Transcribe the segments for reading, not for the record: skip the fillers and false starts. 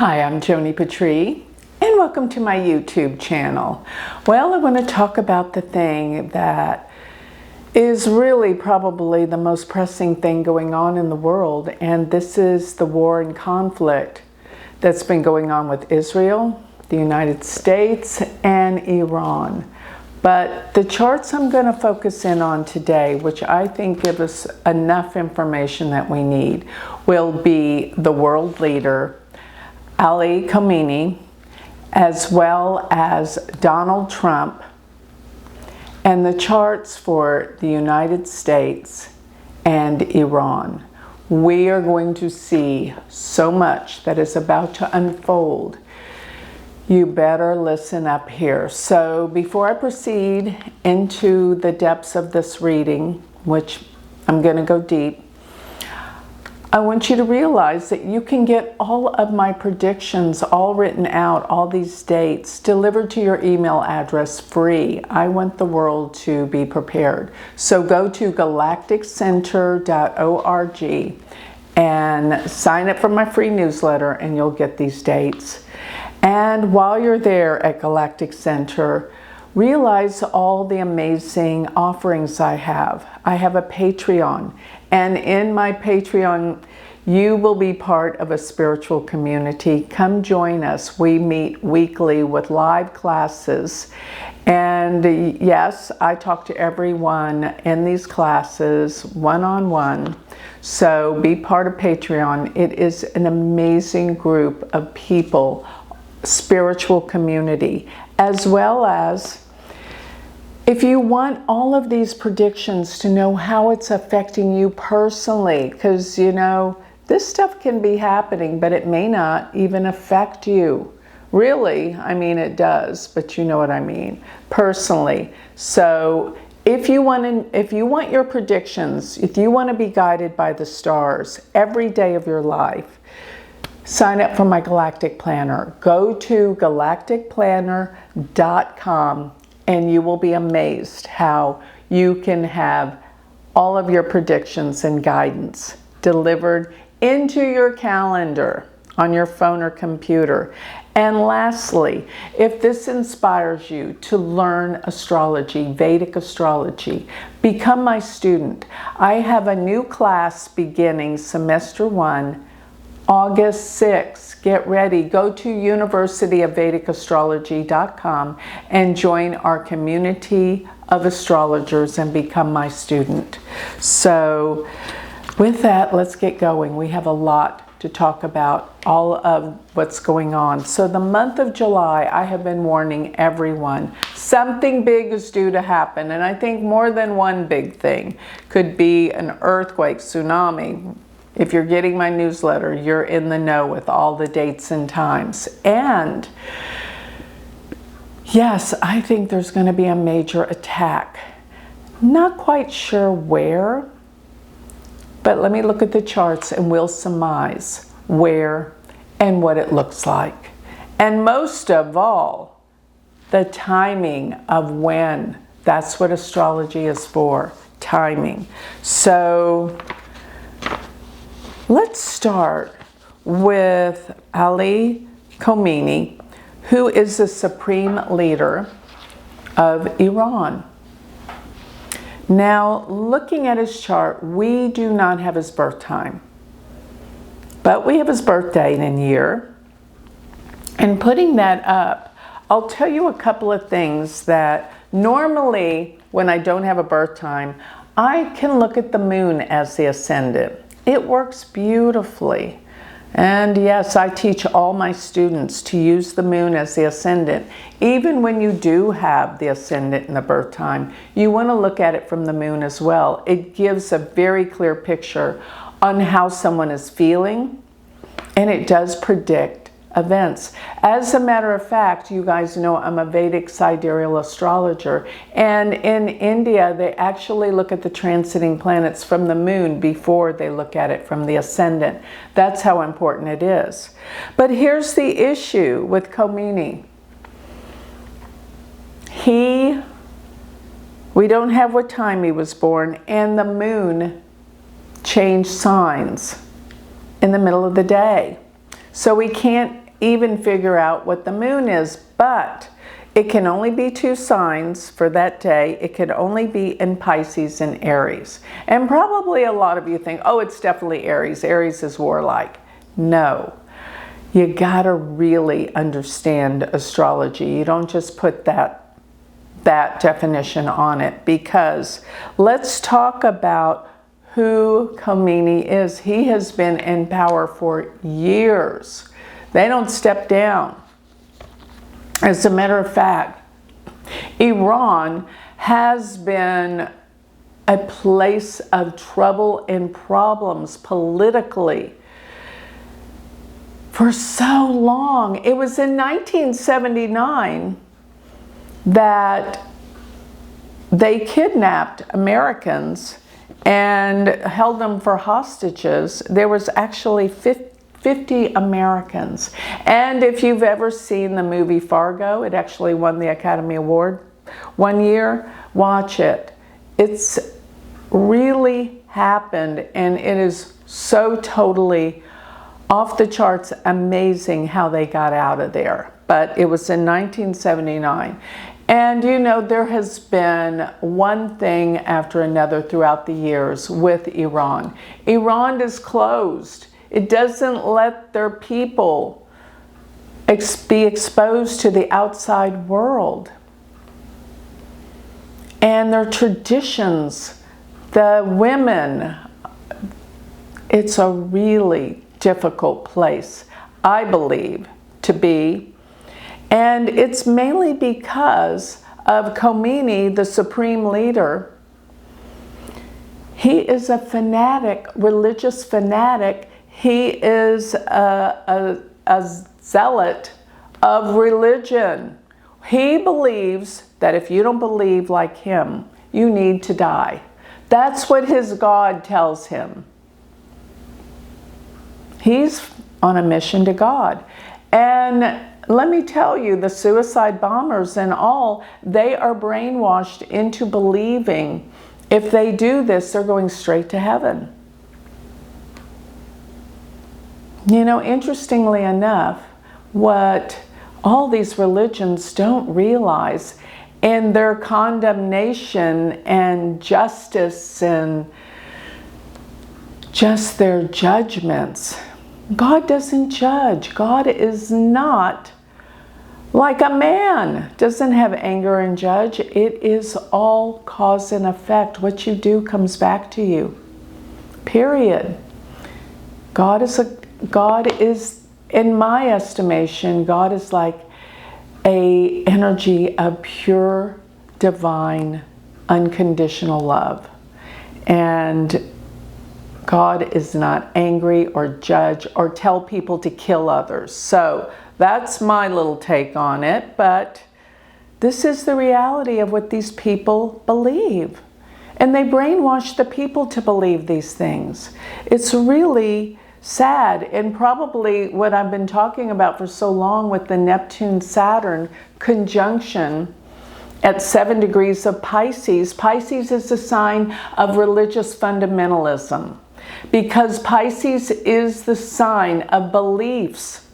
Hi, I'm Joni Patry, and welcome to my YouTube channel. Well, I want to talk about the thing that is really probably the most pressing thing going on in the world, and this is the war and conflict that's been going on with Israel, the United States, and Iran. But the charts I'm going to focus in on today, which I think give us enough information that we need, will be the world leader, Ali Khamenei, as well as Donald Trump, and the charts for the United States and Iran. We are going to see so much that is about to unfold. You better listen up here. So before I proceed into the depths of this reading, which I'm going to go deep, I want you to realize that you can get all of my predictions all written out, all these dates, delivered to your email address free. I want the world to be prepared. So go to galacticcenter.org and sign up for my free newsletter and you'll get these dates. And while you're there at Galactic Center, realize all the amazing offerings I have. I have a Patreon, and in my Patreon, you will be part of a spiritual community. Come join us. We meet weekly with live classes. And yes, I talk to everyone in these classes one-on-one. So be part of Patreon. It is an amazing group of people, spiritual community, as well as if you want all of these predictions to know how it's affecting you personally, because you know, this stuff can be happening, but it may not even affect you. Really, I mean, it does, but you know what I mean, personally. So if you want your predictions, if you want to be guided by the stars every day of your life, sign up for my Galactic Planner. Go to galacticplanner.com and you will be amazed how you can have all of your predictions and guidance delivered into your calendar on your phone or computer. And lastly, if this inspires you to learn astrology, Vedic astrology, become my student. I have a new class beginning semester 1, August 6th. Get ready. Go to universityofvedicastrology.com and join our community of astrologers and become my student. So with that, let's get going. We have a lot to talk about, all of what's going on. So the month of July, I have been warning everyone, something big is due to happen. And I think more than one big thing. Could be an earthquake, tsunami. If you're getting my newsletter, you're in the know with all the dates and times. And yes, I think there's going to be a major attack. Not quite sure where, but let me look at the charts and we'll surmise where and what it looks like. And most of all, the timing of when. That's what astrology is for, timing. So let's start with Ali Khamenei, who is the supreme leader of Iran. Now, looking at his chart, we do not have his birth time, but we have his birth date and year. And putting that up, I'll tell you a couple of things that normally when I don't have a birth time, I can look at the moon as the ascendant. It works beautifully. And yes, I teach all my students to use the moon as the ascendant. Even when you do have the ascendant in the birth time, you want to look at it from the moon as well. It gives a very clear picture on how someone is feeling, and it does predict events. As a matter of fact, you guys know I'm a Vedic sidereal astrologer, and in India they actually look at the transiting planets from the moon before they look at it from the ascendant. That's how important it is. But here's the issue with Khamenei. We don't have what time he was born, and the moon changed signs in the middle of the day. So we can't even figure out what the moon is, but it can only be 2 signs for that day. It can only be in Pisces and Aries. And probably a lot of you think, oh, it's definitely Aries. Aries is warlike. No. You gotta really understand astrology. You don't just put that definition on it, because let's talk about who Khamenei is. He has been in power for years. They don't step down. As a matter of fact, Iran has been a place of trouble and problems politically for so long. It was in 1979 that they kidnapped Americans and held them for hostages. There was actually 50 Americans. And if you've ever seen the movie Fargo, it actually won the Academy Award one year, watch it. It's really happened, and it is so totally off the charts amazing how they got out of there. But it was in 1979. And you know, there has been one thing after another throughout the years with Iran. Iran is closed. It doesn't let their people be exposed to the outside world. And their traditions, the women, it's a really difficult place, I believe, to be. And it's mainly because of Khamenei, the supreme leader. He is a fanatic, religious fanatic. He is a zealot of religion. He believes that if you don't believe like him, you need to die. That's what his God tells him. He's on a mission to God. And let me tell you, the suicide bombers and all, they are brainwashed into believing if they do this, they're going straight to heaven. You know, interestingly enough, what all these religions don't realize in their condemnation and justice and just their judgments, God doesn't judge. God is not like a man, doesn't have anger and judge. It is all cause and effect. What you do comes back to you. Period. God is, in my estimation, God is like an energy of pure, divine, unconditional love. And God is not angry or judge or tell people to kill others. So that's my little take on it. But this is the reality of what these people believe. And they brainwash the people to believe these things. It's really sad, and probably what I've been talking about for so long with the Neptune-Saturn conjunction at 7 degrees of Pisces. Pisces is a sign of religious fundamentalism, because Pisces is the sign of beliefs.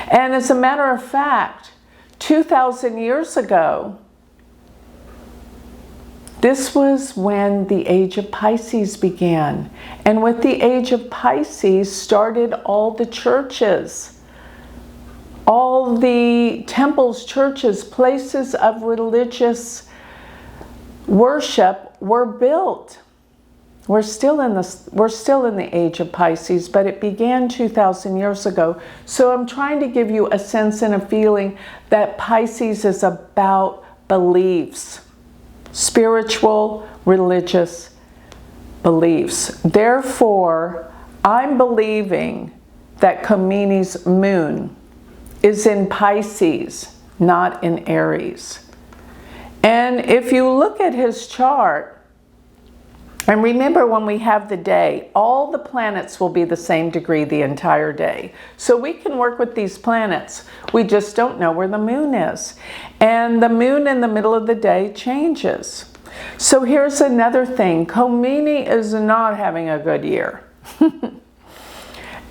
And as a matter of fact, 2,000 years ago, this was when the age of Pisces began. And with the age of Pisces started all the churches, all the temples, churches, places of religious worship were built. We're still in the age of Pisces, but it began 2,000 years ago. So I'm trying to give you a sense and a feeling that Pisces is about beliefs. Spiritual, religious beliefs. Therefore, I'm believing that Khamenei's moon is in Pisces, not in Aries. And if you look at his chart, and remember, when we have the day, all the planets will be the same degree the entire day. So we can work with these planets. We just don't know where the moon is. And the moon in the middle of the day changes. So here's another thing. Khamenei is not having a good year.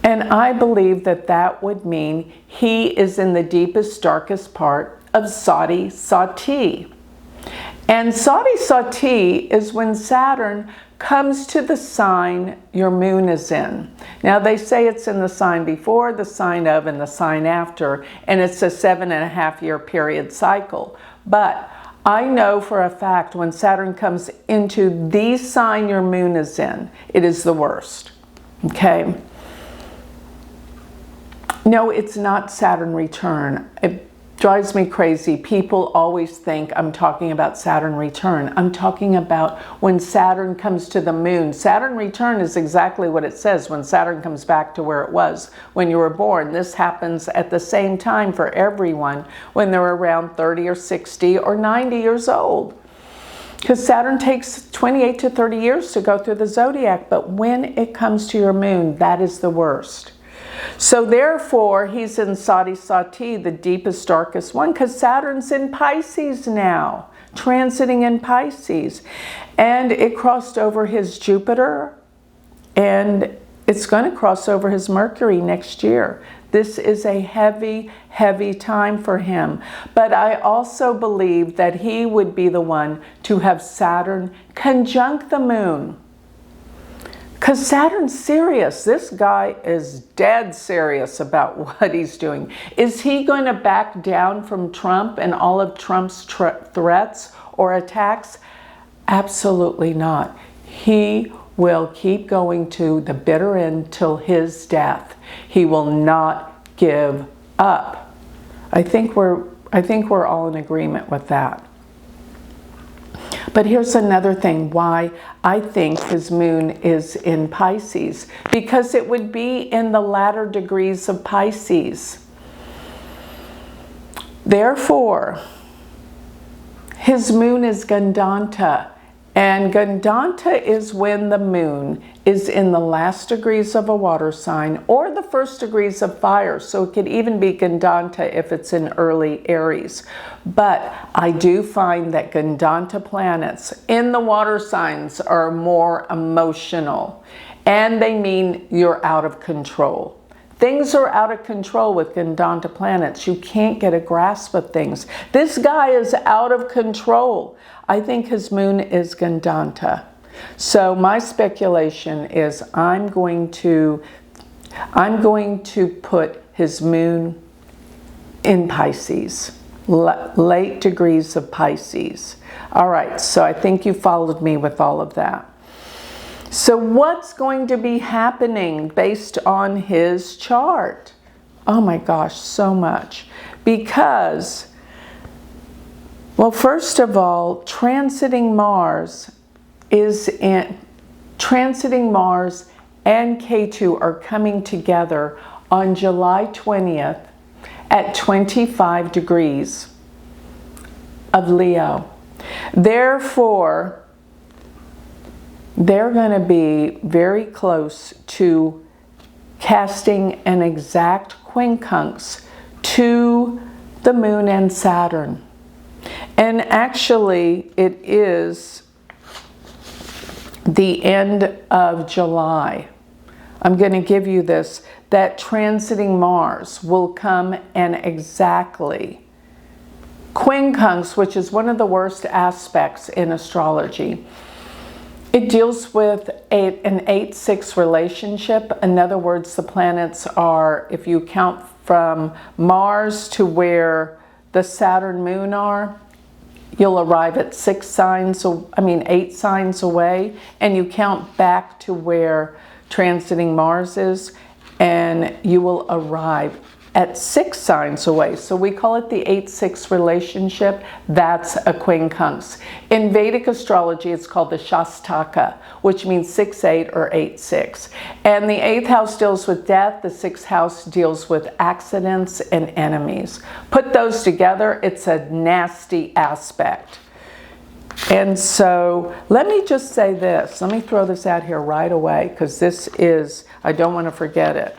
And I believe that that would mean he is in the deepest, darkest part of Saudi Sati. And Saudi Sati is when Saturn comes to the sign your moon is in. Now they say it's in the sign before, the sign of, and the sign after, and it's a 7.5-year period cycle. But I know for a fact when Saturn comes into the sign your moon is in, it is the worst. Okay? No, it's not Saturn return. It drives me crazy. People always think I'm talking about Saturn return. I'm talking about when Saturn comes to the moon. Saturn return is exactly what it says, when Saturn comes back to where it was when you were born. This happens at the same time for everyone when they're around 30 or 60 or 90 years old. Because Saturn takes 28 to 30 years to go through the zodiac, but when it comes to your moon, that is the worst. So therefore, he's in Saudi Sati, the deepest, darkest one, because Saturn's in Pisces now, transiting in Pisces. And it crossed over his Jupiter, and it's going to cross over his Mercury next year. This is a heavy, heavy time for him. But I also believe that he would be the one to have Saturn conjunct the moon. Because Saturn's serious. This guy is dead serious about what he's doing. Is he going to back down from Trump and all of Trump's threats or attacks? Absolutely not. He will keep going to the bitter end till his death. He will not give up. I think we're all in agreement with that. But here's another thing why I think his moon is in Pisces. Because it would be in the latter degrees of Pisces. Therefore, his moon is Gandanta. And Gandanta is when the moon is in the last degrees of a water sign or the first degrees of fire. So it could even be Gandanta if it's in early Aries. But I do find that Gandanta planets in the water signs are more emotional. And they mean you're out of control. Things are out of control with Gandanta planets. You can't get a grasp of things. This guy is out of control. I think his moon is Gandanta. So my speculation is I'm going to put his moon in Pisces, late degrees of Pisces. All right, so I think you followed me with all of that. So what's going to be happening based on his chart? Oh my gosh, so much. Because, well, first of all, transiting Mars and K2 are coming together on July 20th at 25 degrees of Leo. Therefore, they're going to be very close to casting an exact quincunx to the moon and Saturn. And actually, it is the end of July. I'm going to give you this, that transiting Mars will come and exactly quincunx, which is one of the worst aspects in astrology. It deals with an 8-6 relationship. In other words, the planets are, if you count from Mars to where the Saturn moon are, you'll arrive at 8 signs away, and you count back to where transiting Mars is, and you will arrive at 6 signs away. So we call it the 8-6 relationship. That's a quincunx. In Vedic astrology, it's called the Shastaka, which means 6-8 or 8-6. And the 8th house deals with death. The 6th house deals with accidents and enemies. Put those together, it's a nasty aspect. And so let me just say this. Let me throw this out here right away, because this is, I don't want to forget it.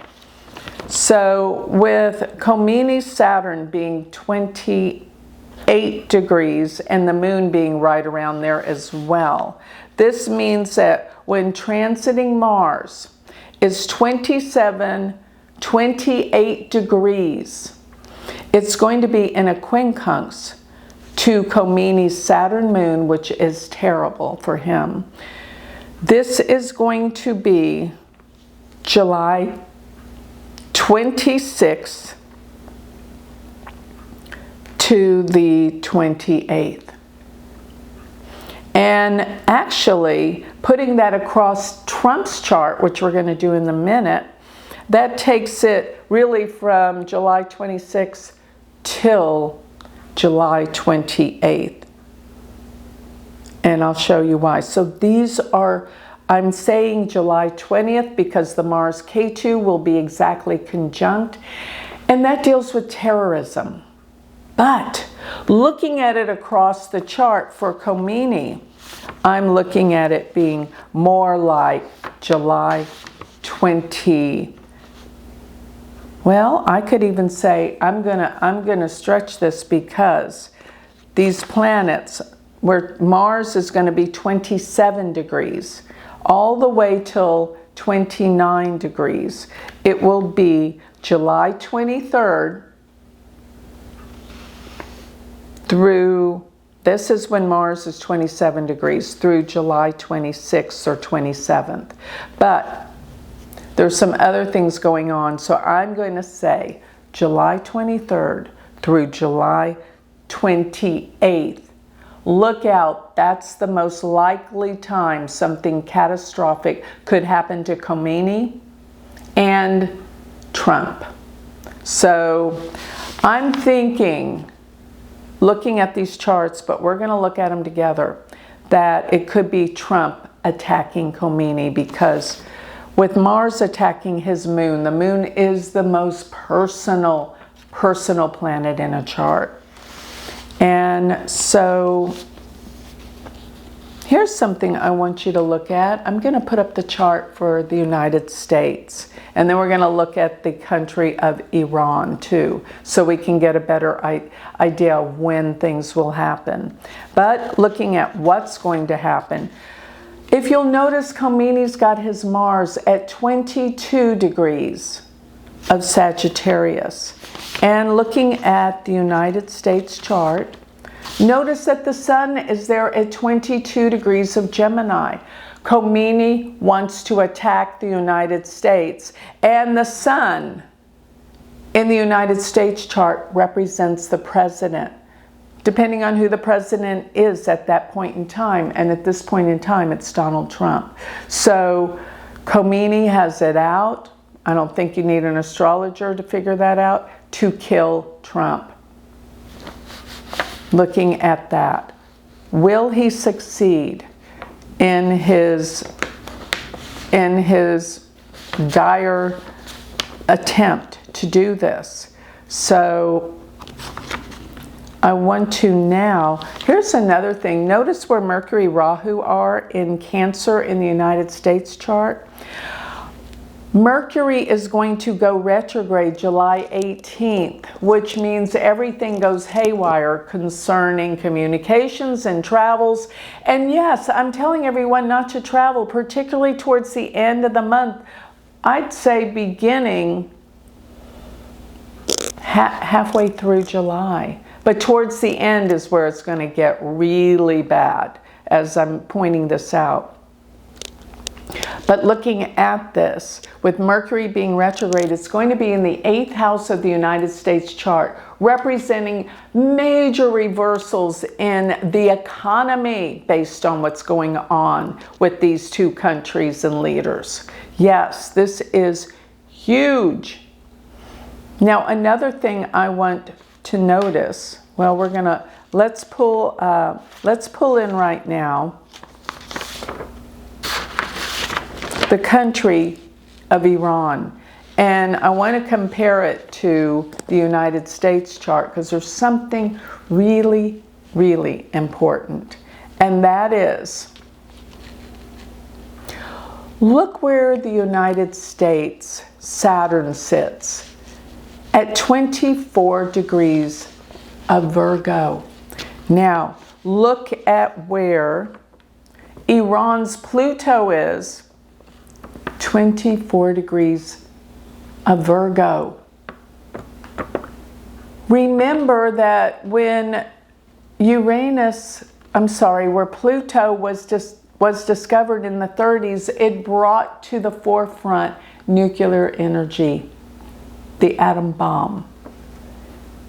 So with Khamenei's Saturn being 28 degrees and the moon being right around there as well, this means that when transiting Mars is 27 28 degrees. It's going to be in a quincunx to Khamenei's Saturn moon, which is terrible for him. This is going to be July 26th to the 28th. And actually, putting that across Trump's chart, which we're going to do in a minute, that takes it really from July 26th till July 28th. And I'll show you why. So these are, I'm saying July 20th because the Mars K2 will be exactly conjunct, and that deals with terrorism. But looking at it across the chart for Khamenei, I'm looking at it being more like July 20. Well, I could even say I'm gonna stretch this because these planets, where Mars is going to be 27 degrees, all the way till 29 degrees. It will be July 23rd through, this is when Mars is 27 degrees, through July 26th or 27th. But there's some other things going on, so I'm going to say July 23rd through July 28th. Look out, that's the most likely time something catastrophic could happen to Khamenei and Trump. So I'm thinking, looking at these charts, but we're going to look at them together, that it could be Trump attacking Khamenei, because with Mars attacking his moon, the moon is the most personal planet in a chart. And so here's something I want you to look at. I'm going to put up the chart for the United States, and then we're going to look at the country of Iran too, so we can get a better idea of when things will happen. But looking at what's going to happen, if you'll notice, Khamenei's got his Mars at 22 degrees of Sagittarius. And looking at the United States chart, notice that the Sun is there at 22 degrees of Gemini. Khamenei wants to attack the United States, and the Sun in the United States chart represents the president, depending on who the president is at that point in time. And at this point in time, it's Donald Trump. So Khamenei has it out. I don't think you need an astrologer to figure that out, to kill Trump. Looking at that, will he succeed in his dire attempt to do this? So I want to now, here's another thing. Notice where Mercury, Rahu are in Cancer in the United States chart. Mercury is going to go retrograde July 18th, which means everything goes haywire concerning communications and travels. And yes, I'm telling everyone not to travel, particularly towards the end of the month. I'd say beginning halfway through July. But towards the end is where it's going to get really bad, as I'm pointing this out. But looking at this, with Mercury being retrograde, it's going to be in the 8th house of the United States chart, representing major reversals in the economy based on what's going on with these two countries and leaders. Yes, this is huge. Now, another thing I want to notice, well, let's pull in right now the country of Iran. And I want to compare it to the United States chart, because there's something really, really important. And that is, look where the United States Saturn sits, at 24 degrees of Virgo. Now, look at where Iran's Pluto is, 24 degrees a Virgo. Remember that when where Pluto was discovered in the 30s, it brought to the forefront nuclear energy, the atom bomb.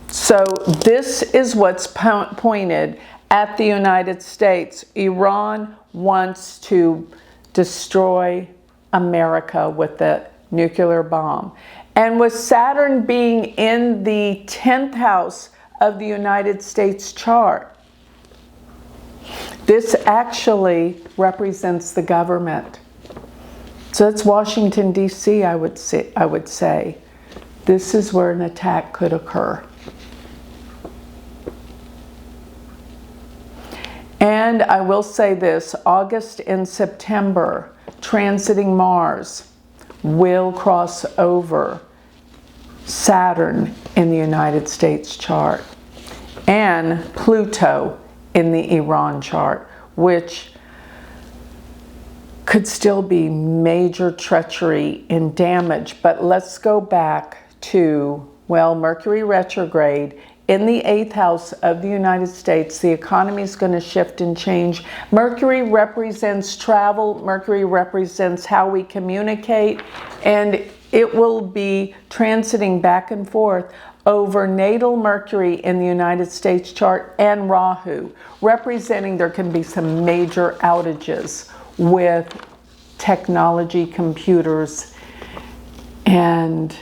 So this is what's pointed at the United States. Iran wants to destroy America with the nuclear bomb. And with Saturn being in the 10th house of the United States chart, this actually represents the government. So it's Washington, D.C., I would say. This is where an attack could occur. And I will say this, August and September, transiting Mars will cross over Saturn in the United States chart and Pluto in the Iran chart, which could still be major treachery and damage. But let's go back to, well, Mercury retrograde in the 8th house of the United States. The economy is going to shift and change. Mercury represents travel. Mercury represents how we communicate, and it will be transiting back and forth over natal Mercury in the United States chart and Rahu, representing there can be some major outages with technology, computers, and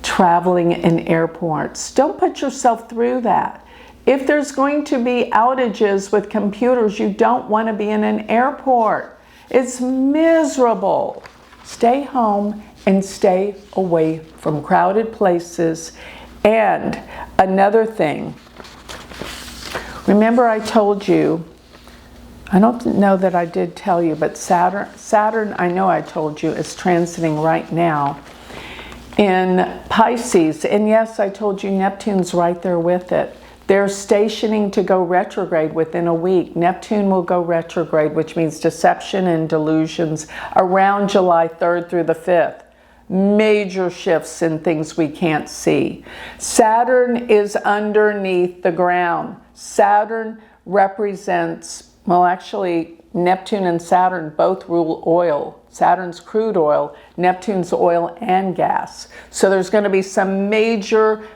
traveling in airports. Don't put yourself through that. If there's going to be outages with computers, you don't want to be in an airport. It's miserable. Stay home and stay away from crowded places. And another thing, remember I told you, I don't know that I did tell you, but Saturn, I know I told you, is transiting right now in Pisces. And yes, I told you Neptune's right there with it. They're stationing to go retrograde within a week. Neptune will go retrograde, which means deception and delusions, around July 3rd through the 5th. Major shifts in things we can't see. Saturn is underneath the ground. Saturn represents, well, actually, Neptune and Saturn both rule oil. Saturn's crude oil, Neptune's oil and gas. So there's going to be some major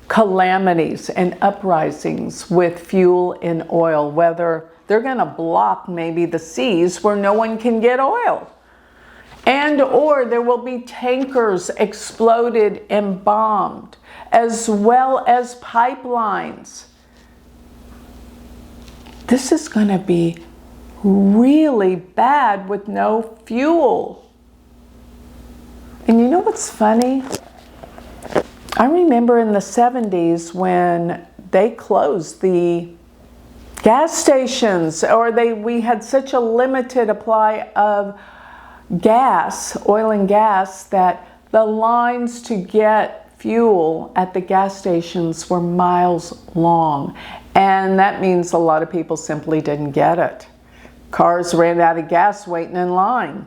calamities and uprisings with fuel and oil, whether they're going to block maybe the seas where no one can get oil. And or there will be tankers exploded and bombed, as well as pipelines. This is going to be really bad with no fuel. And you know what's funny? I remember in the 70s when they closed the gas stations, or we had such a limited supply of gas, oil and gas, that the lines to get fuel at the gas stations were miles long. And that means a lot of people simply didn't get it. Cars ran out of gas waiting in line.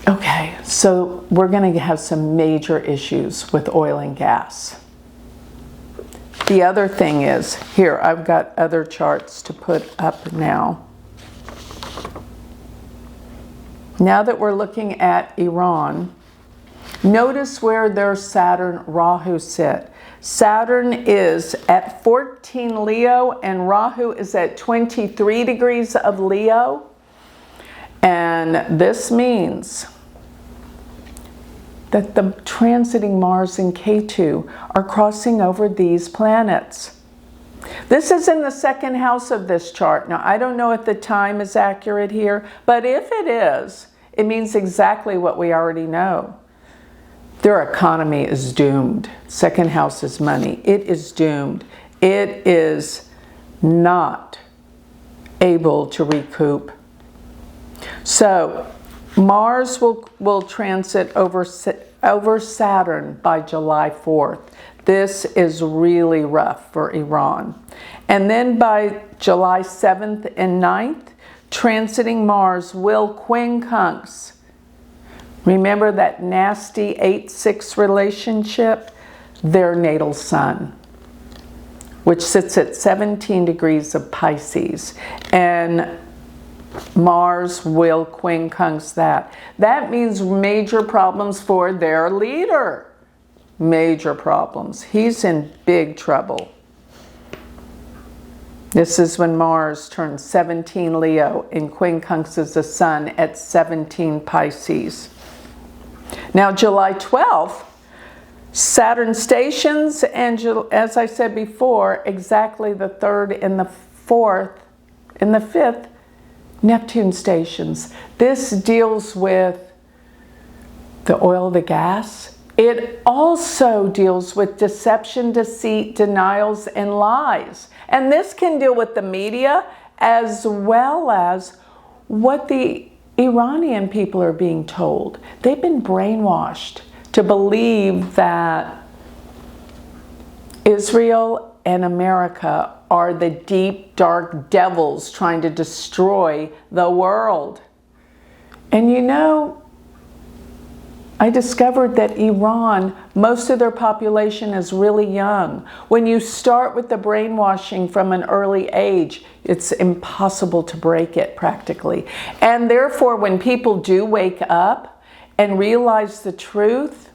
Okay, so we're going to have some major issues with oil and gas. The other thing is, here, I've got other charts to put up now. Now that we're looking at Iran, notice where their Saturn Rahu sit. Saturn is at 14 Leo and Rahu is at 23 degrees of Leo. And this means that the transiting Mars and Ketu are crossing over these planets. This is in the 2nd house of this chart. Now, I don't know if the time is accurate here, but if it is, it means exactly what we already know. Their economy is doomed. 2nd house is money. It is doomed. It is not able to recoup. So Mars will transit over Saturn by July 4th. This is really rough for Iran. And then by July 7th and 9th, transiting Mars will quincunx Remember that nasty 8-6 relationship? Their natal sun, which sits at 17 degrees of Pisces. And Mars will quincunx that. That means major problems for their leader. Major problems. He's in big trouble. This is when Mars turns 17 Leo and quincunxes the sun at 17 Pisces. Now, July 12th, Saturn stations, and as I said before, exactly the 3rd and the 4th and the 5th, Neptune stations. This deals with the oil, the gas. It also deals with deception, deceit, denials, and lies. And this can deal with the media as well as what the Iranian people are being told. They've been brainwashed to believe that Israel and America are the deep, dark devils trying to destroy the world. And you know, I discovered that Iran, most of their population is really young. When you start with the brainwashing from an early age, it's impossible to break it practically. And therefore, when people do wake up and realize the truth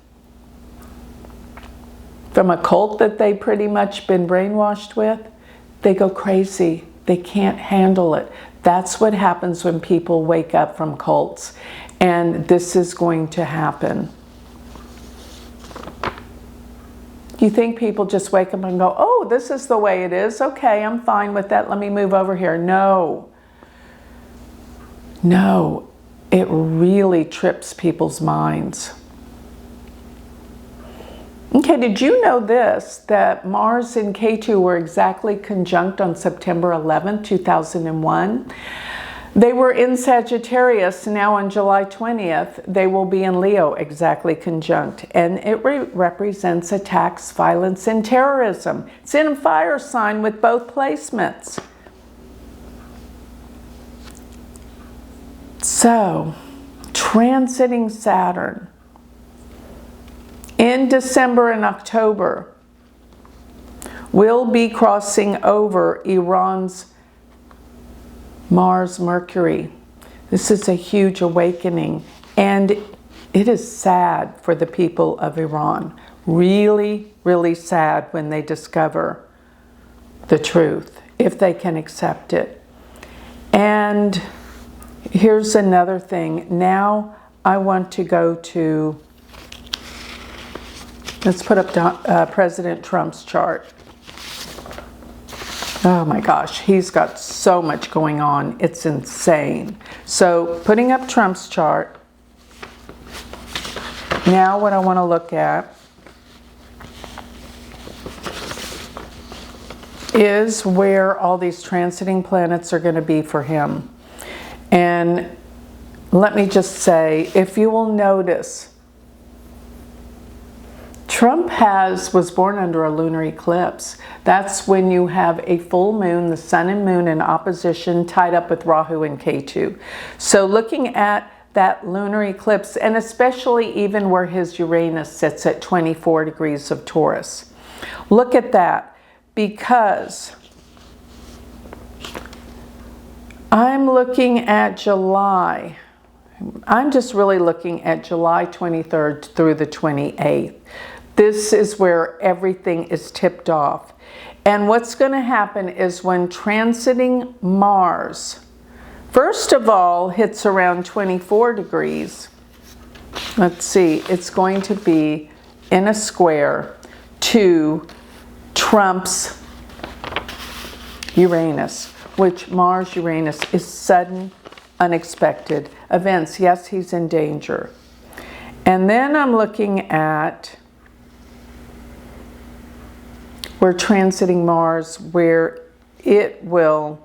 from a cult that they've pretty much been brainwashed with, they go crazy. They can't handle it. That's what happens when people wake up from cults. And this is going to happen. You think people just wake up and go, oh, this is the way it is. Okay, I'm fine with that. Let me move over here. No. No. It really trips people's minds. Okay, did you know this, that Mars and Ketu were exactly conjunct on September 11th, 2001? They were in Sagittarius. Now on July 20th, they will be in Leo, exactly conjunct. And it represents attacks, violence, and terrorism. It's in a fire sign with both placements. So, transiting Saturn in December and October will be crossing over Iran's Mars, Mercury. This is a huge awakening, and it is sad for the people of Iran. Really, really sad when they discover the truth, if they can accept it. And here's another thing. Now I want to go to, let's put up President Trump's chart. Oh my gosh, he's got so much going on. It's insane. So putting up Trump's chart. Now what I want to look at is where all these transiting planets are going to be for him. And let me just say, if you will notice, Trump was born under a lunar eclipse. That's when you have a full moon, the sun and moon in opposition, tied up with Rahu and Ketu. So looking at that lunar eclipse, and especially even where his Uranus sits at 24 degrees of Taurus. Look at that, because I'm looking at July. I'm just really looking at July 23rd through the 28th. This is where everything is tipped off. And what's going to happen is when transiting Mars, first of all, hits around 24 degrees. Let's see, it's going to be in a square to Trump's Uranus, which Mars-Uranus is sudden, unexpected events. Yes, he's in danger. And then I'm looking at we're transiting Mars, where it will,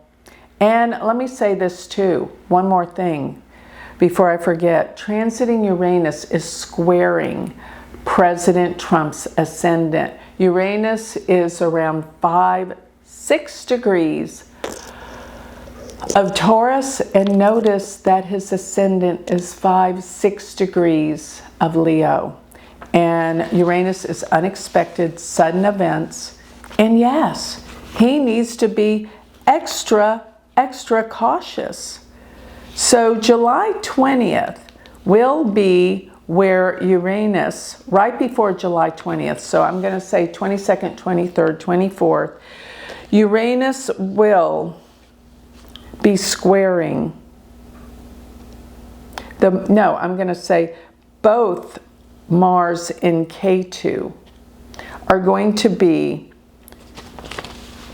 and let me say this too, one more thing before I forget. Transiting Uranus is squaring President Trump's ascendant. Uranus is around 5-6 degrees of Taurus, and notice that his ascendant is 5-6 degrees of Leo. And Uranus is unexpected, sudden events. And yes, he needs to be extra cautious. So July 20th will be where Uranus, right before July 20th, so I'm going to say 22nd, 23rd, 24th, Uranus will be squaring I'm going to say both Mars and K2 are going to be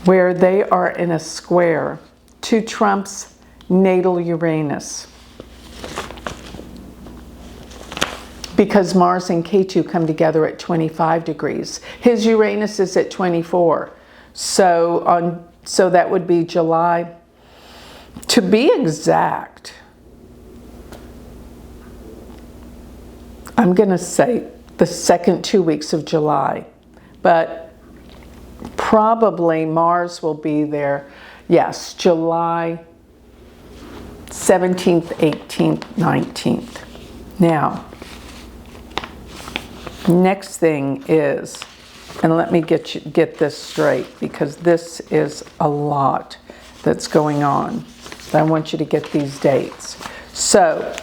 where they are in a square to Trump's natal Uranus. Because Mars and K2 come together at 25 degrees. His Uranus is at 24. So that would be July. To be exact, I'm going to say the second 2 weeks of July. But probably Mars will be there. Yes, July 17th, 18th, 19th. Now, next thing is, and let me get this straight, because this is a lot that's going on. I want you to get these dates. So,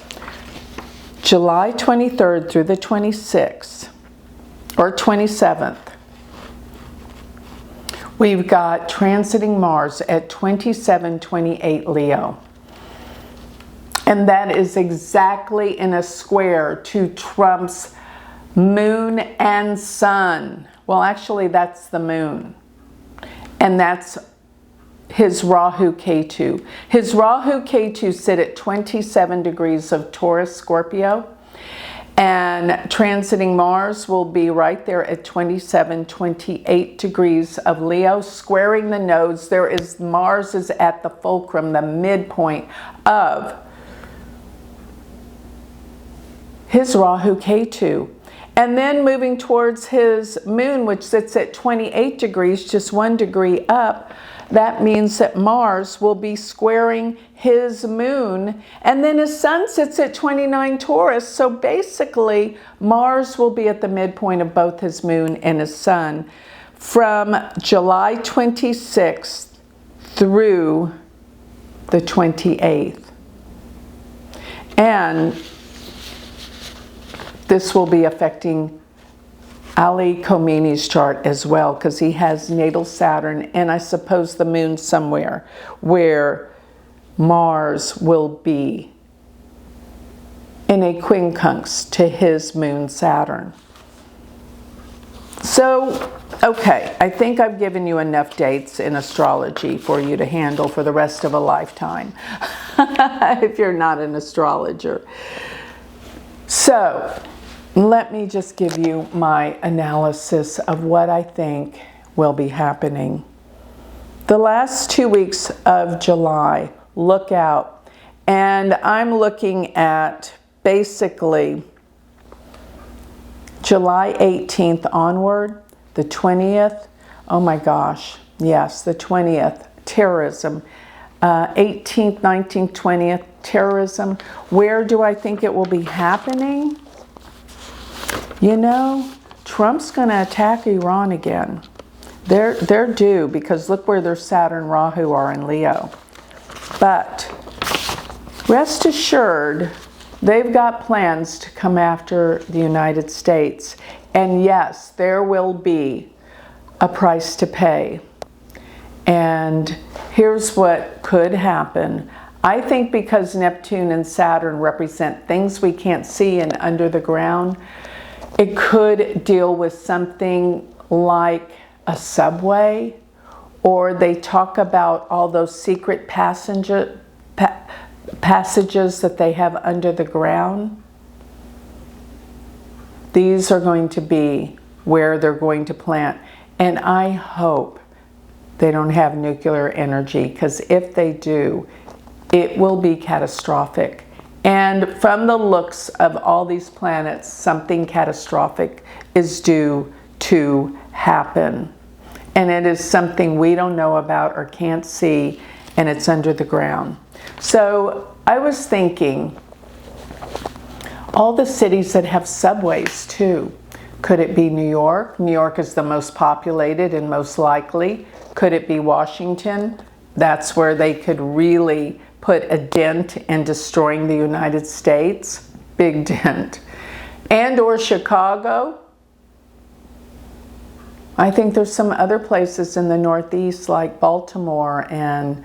July 23rd through the 26th, or 27th, we've got transiting Mars at 27-28 Leo. And that is exactly in a square to Trump's Moon and Sun. Well, actually, that's the Moon. And that's his Rahu K2. His Rahu K2 sit at 27 degrees of Taurus Scorpio. And transiting Mars will be right there at 27-28 degrees of Leo, squaring the nodes. Mars is at the fulcrum, the midpoint of his Rahu K2. And then moving towards his Moon, which sits at 28 degrees, just 1 degree up, that means that Mars will be squaring his Moon. And then his Sun sits at 29 Taurus. So basically, Mars will be at the midpoint of both his Moon and his Sun from July 26th through the 28th. And this will be affecting Ali Khamenei's chart as well, because he has natal Saturn and I suppose the Moon somewhere where Mars will be in a quincunx to his Moon Saturn. So, okay, I think I've given you enough dates in astrology for you to handle for the rest of a lifetime, if you're not an astrologer. So, let me just give you my analysis of what I think will be happening. The last 2 weeks of July, look out. And I'm looking at basically July 18th onward, the 20th. Oh my gosh, yes, the 20th, terrorism. 18th, 19th, 20th, terrorism. Where do I think it will be happening? You know, Trump's going to attack Iran again. They're due, because look where their Saturn Rahu are in Leo. But rest assured, they've got plans to come after the United States. And yes, there will be a price to pay. And here's what could happen. I think because Neptune and Saturn represent things we can't see and under the ground, it could deal with something like a subway, or they talk about all those secret passages that they have under the ground. These are going to be where they're going to plant. And I hope they don't have nuclear energy, because if they do, it will be catastrophic. And from the looks of all these planets, something catastrophic is due to happen. And it is something we don't know about or can't see. and it's under the ground. So I was thinking, all the cities that have subways too. Could it be New York? New York is the most populated and most likely. Could it be Washington? That's where they could really put a dent in destroying the United States. Big dent. And or Chicago. I think there's some other places in the Northeast like Baltimore and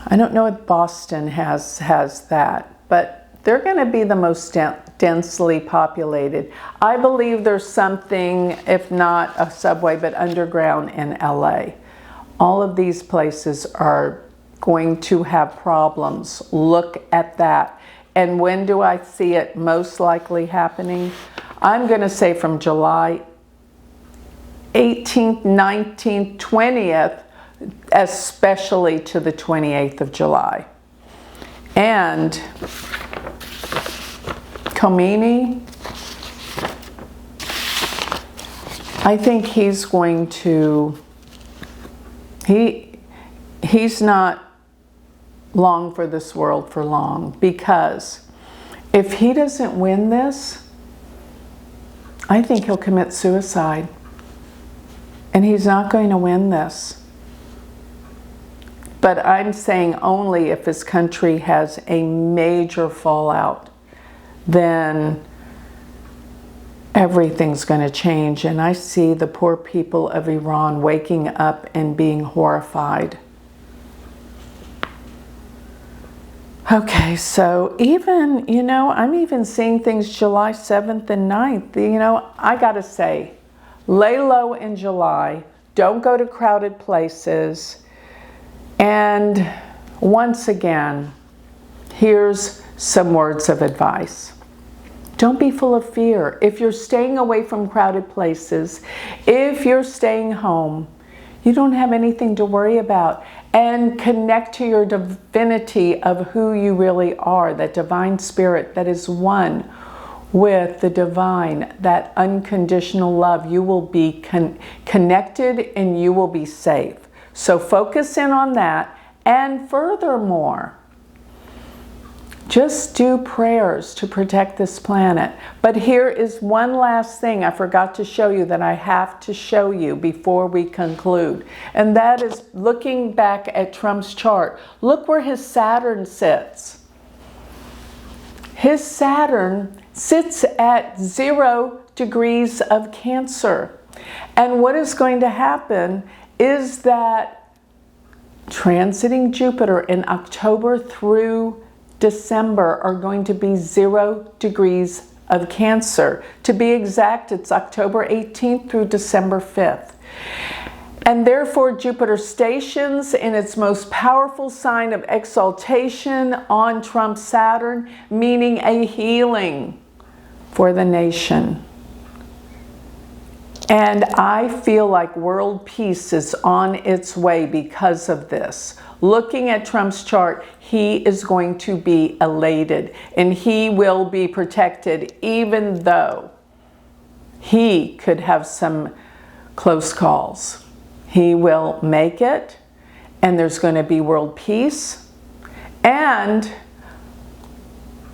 I don't know if Boston has that, but they're going to be the most densely populated. I believe there's something, if not a subway, but underground in LA. All of these places are going to have problems. Look at that. And when do I see it most likely happening? I'm going to say from July 18th, 19th, 20th, especially to the 28th of July. And Khamenei, I think he's going to, he's not long for this world for long, because if he doesn't win this, I think he'll commit suicide. And he's not going to win this. But I'm saying only if his country has a major fallout, then everything's going to change. And I see the poor people of Iran waking up and being horrified. Okay, so even, I'm even seeing things July 7th and 9th. I got to say, lay low in July. Don't go to crowded places. And once again, here's some words of advice. Don't be full of fear. If you're staying away from crowded places, if you're staying home, you don't have anything to worry about. And connect to your divinity of who you really are, that divine spirit that is one with the divine, that unconditional love. You will be connected and you will be safe. So focus in on that. And furthermore, just do prayers to protect this planet. But here is one last thing I forgot to show you that I have to show you before we conclude. And that is looking back at Trump's chart. Look where his Saturn sits. His Saturn sits at 0 degrees of Cancer. And what is going to happen is that transiting Jupiter in October through December are going to be 0 degrees of Cancer. To be exact, it's October 18th through December 5th. And therefore, Jupiter stations in its most powerful sign of exaltation on Trump's Saturn, meaning a healing for the nation. And I feel like world peace is on its way because of this. Looking at Trump's chart, he is going to be elated and he will be protected, even though he could have some close calls. He will make it, and there's going to be world peace. And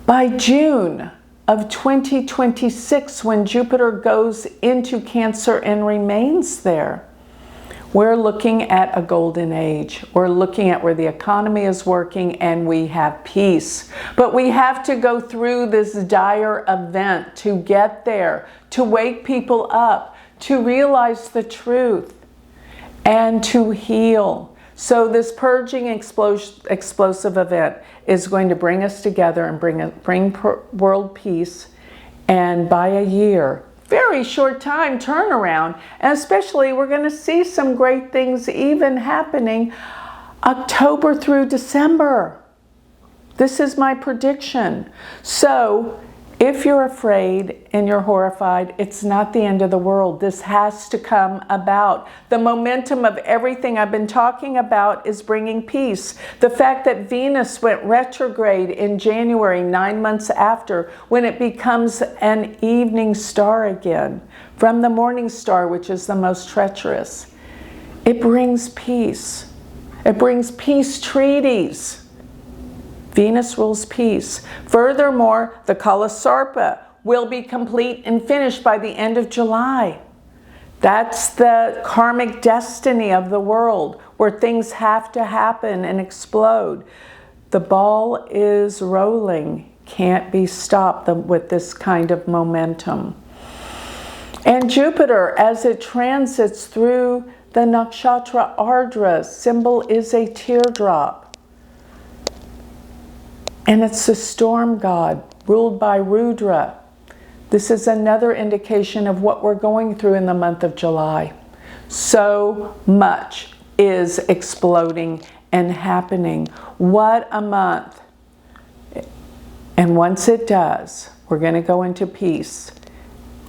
by June of 2026, when Jupiter goes into Cancer and remains there, we're looking at a golden age. We're looking at where the economy is working and we have peace. But we have to go through this dire event to get there, to wake people up, to realize the truth, and to heal. So this purging explosive event is going to bring us together and bring world peace. And by a year, very short time turnaround, and especially we're going to see some great things even happening October through December. This is my prediction. So if you're afraid and you're horrified, it's not the end of the world. This has to come about. The momentum of everything I've been talking about is bringing peace. The fact that Venus went retrograde in January, 9 months after, when it becomes an evening star again, from the morning star, which is the most treacherous. It brings peace. It brings peace treaties. Venus rules peace. Furthermore, the Kala Sarpa will be complete and finished by the end of July. That's the karmic destiny of the world, where things have to happen and explode. The ball is rolling, can't be stopped with this kind of momentum. And Jupiter, as it transits through the nakshatra Ardra, symbol is a teardrop. And it's the storm god, ruled by Rudra. This is another indication of what we're going through in the month of July. So much is exploding and happening. What a month. And once it does, we're going to go into peace.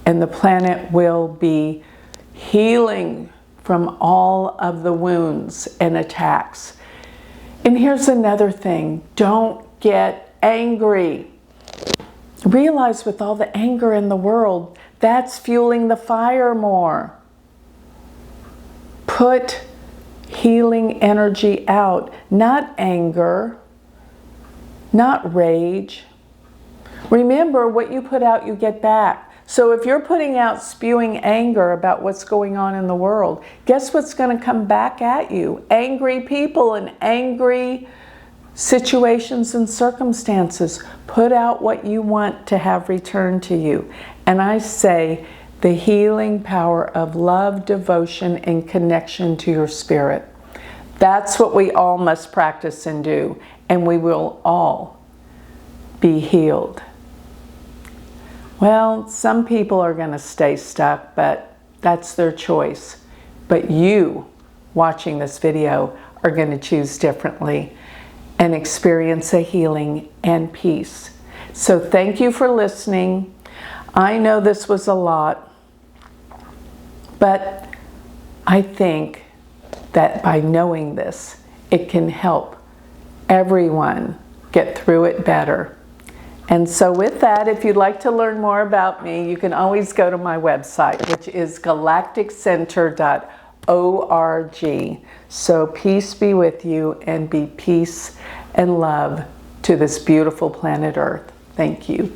And the planet will be healing from all of the wounds and attacks. And here's another thing. Don't get angry. Realize with all the anger in the world, that's fueling the fire more. Put healing energy out, not anger, not rage. Remember, what you put out, you get back. So if you're putting out spewing anger about what's going on in the world, guess what's going to come back at you? Angry people and angry situations and circumstances. Put out what you want to have returned to you. And I say the healing power of love, devotion, and connection to your spirit. That's what we all must practice and do, and we will all be healed. Well, some people are going to stay stuck, but that's their choice. But you, watching this video, are going to choose differently and experience a healing and peace. So thank you for listening. I know this was a lot, but I think that by knowing this, it can help everyone get through it better. And so with that, if you'd like to learn more about me, you can always go to my website, which is galacticcenter.org. So peace be with you, and be peace and love to this beautiful planet Earth. Thank you.